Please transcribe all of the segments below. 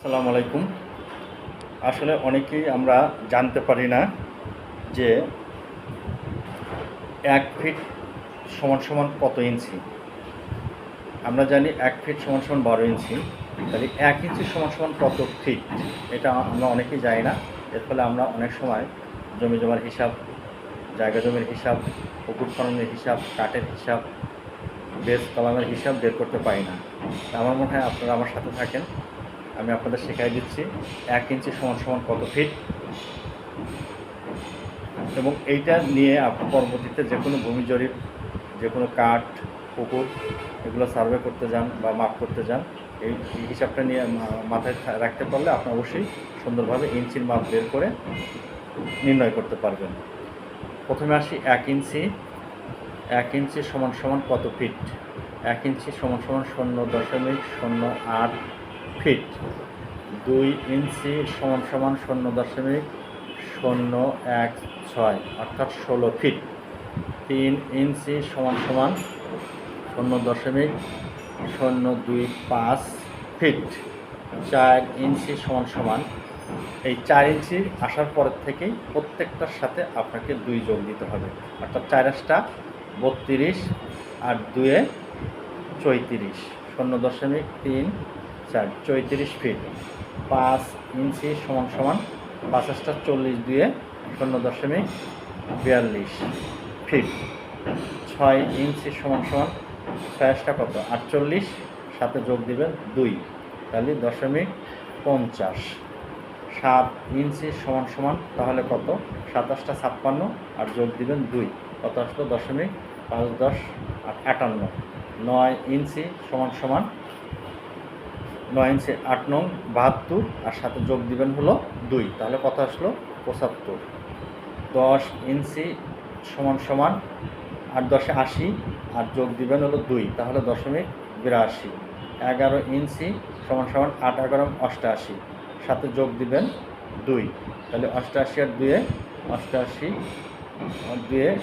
আসসালামু আলাইকুম। আসলে অনেকেই আমরা জানতে পারি না যে ১ ফিট সমান কত ইঞ্চি। আমরা জানি ১ ফিট সমান ১২ ইঞ্চি। তাহলে ১ ইঞ্চি সমান কত ফিট? এটা আমরা অনেকেই জানি না। এর ফলে আমরা অনেক সময় জমি জমার হিসাব, জায়গা জমির হিসাব, পুকুর খননের হিসাব, কাঠের হিসাব, বেস কলামের হিসাব বের করতে পারি না। আমার মনে হয় আপনারা আমার সাথে থাকেন, আমি আপনাদের শেখাই দিচ্ছি ১ ইঞ্চি সমান কত ফিট, এবং এইটা নিয়ে আপনি পরবর্তীতে যে কোনো ভূমি জরিপ, যে কোনো কাঠ, পুকুর এগুলো সার্ভে করতে যান বা মাপ করতে যান, এই হিসাবটা নিয়ে মাথায় রাখতে পারলে আপনি অবশ্যই সুন্দরভাবে ইঞ্চির মাপ বের করে নির্ণয় করতে পারবেন। প্রথমে আসি ১ ইঞ্চি। ১ ইঞ্চি সমান কত ফিট? ১ ইঞ্চি সমান ০.০৮ ফিট। ২ ইঞ্চি সমান ০.০১৬ অর্থাৎ ১৬ ফিট। ৩ ইঞ্চি সমান ০.০২৫ ফিট। ৪ ইঞ্চি সমান এই ৪ ইঞ্চি আসার পরের থেকেই প্রত্যেকটার সাথে আপনাকে ২ যোগ দিতে হবে, অর্থাৎ ৪ আঁশটা ৩২ আর ২ ৩৪, ০.৩৪ ৩৪ ফিট। ৫ ইঞ্চি সমান ৫ আঁশটা ৪০, ২ ০.৪২ ফিট। ৬ ইঞ্চি সমান ৬ আঁশটা কত ৪৮, সাথে যোগ দিবেন ২, তাহলে ০.৫০। ৭ ইঞ্চি সমান তাহলে কত ৭ আঁশটা ৫৬ আর যোগ দিবেন ২, কত আসলো ০.৫১০ আর ৫৮। ৯ ইঞ্চি সমান ৯ ইঞ্চি ৮ নং ৭২ আর সাথে যোগ দিবেন হলো ২, তাহলে কত আসলো ৭৫। ১০ ইঞ্চি সমান ৮ × ৮০ আর যোগ দিবেন হলো ২, তাহলে ০.৮২। ১১ ইঞ্চি সমান ৮ × ১১ = ৮৮, সাথে যোগ দিবেন ২, তাহলে ৮৮ আর ২ ৮৮ আর ২ ৮৮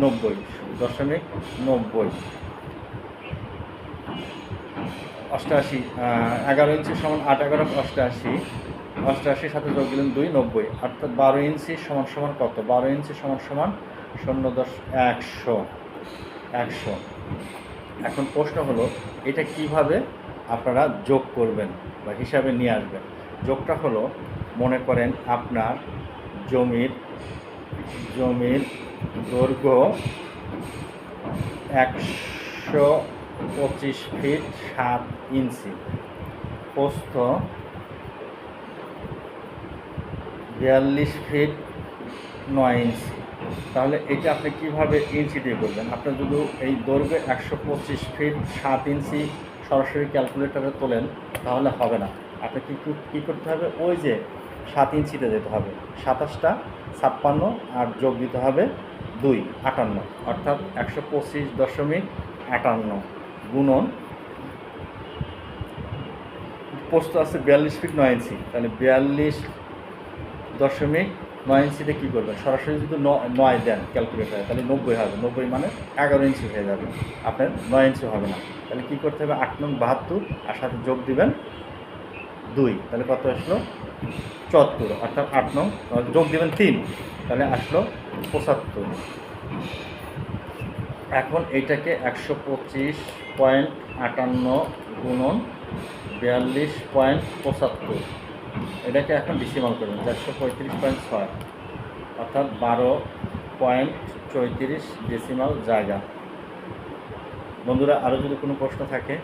৯০, ০.৯০। ৮৮ ১১ ইঞ্চি সমান ৮ × ১১ = ৮৮, ৮৮ সাথে যোগ দিলেন ২, ৯০, অর্থাৎ ১২ ইঞ্চি সমান কত ১২ ইঞ্চি সমান ০.১০০। এখন প্রশ্ন হলো এটা কিভাবে আপনারা যোগ করবেন বা হিসাবে নিয়ে আসবেন। যোগটা হলো, মনে করেন আপনার জমির দৈর্ঘ্য ১২৫ ফিট ৭ ইঞ্চি, প্রস্থ ৪২ ফিট ৯ ইঞ্চি। তাহলে এটা আপনি কীভাবে ইঞ্চি দিয়ে করবেন? আপনার যদি এই দৈর্ঘ্য ১২৫ ফিট ৭ ইঞ্চি সরাসরি ক্যালকুলেটরে তোলেন তাহলে হবে না। আপনি কী করতে হবে, ওই যে ৭ ইঞ্চিতে যেতে হবে, ২৭টা ৫৬ আর যোগ দিতে হবে ২, ৫৮, অর্থাৎ ১২৫.৫৮ গুণন প্রস্থ আছে ৪২ ফিট ৯ ইঞ্চি, তাহলে ৪২.৯ ইঞ্চিতে কী করবেন, সরাসরি যদি ৯ দেন ক্যালকুলেটারে তাহলে ৯০ হবে, ৯০ মানে ১১ ইঞ্চি হয়ে যাবে, আপনার ৯ ইঞ্চি হবে না। তাহলে কী করতে হবে, ৮ নং ৭২ আর সাথে যোগ দিবেন ২, তাহলে কত আসলো ৭৪, অর্থাৎ ৮ নং যোগ দিবেন ৩, তাহলে আসলো ৭৫। এখন এইটাকে ১২৫.৫৮ গুণন ৪২.৭৫, এটাকে এখন ডিসিমাল করবেন ৪৩৫.৬, অর্থাৎ ১২.৩৪ ডেসিমাল জায়গা। বন্ধুরা, আরও যদি কোনো প্রশ্ন থাকে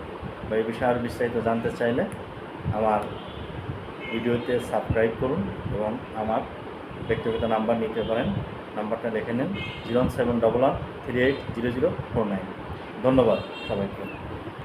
বা এই বিষয়ে আরও বিস্তারিত জানতে চাইলে আমার ভিডিওতে সাবস্ক্রাইব করুন এবং আমার ব্যক্তিগত নাম্বার নিতে পারেন। নাম্বারটা লিখে নিন 07111380049। ধন্যবাদ সবাইকে।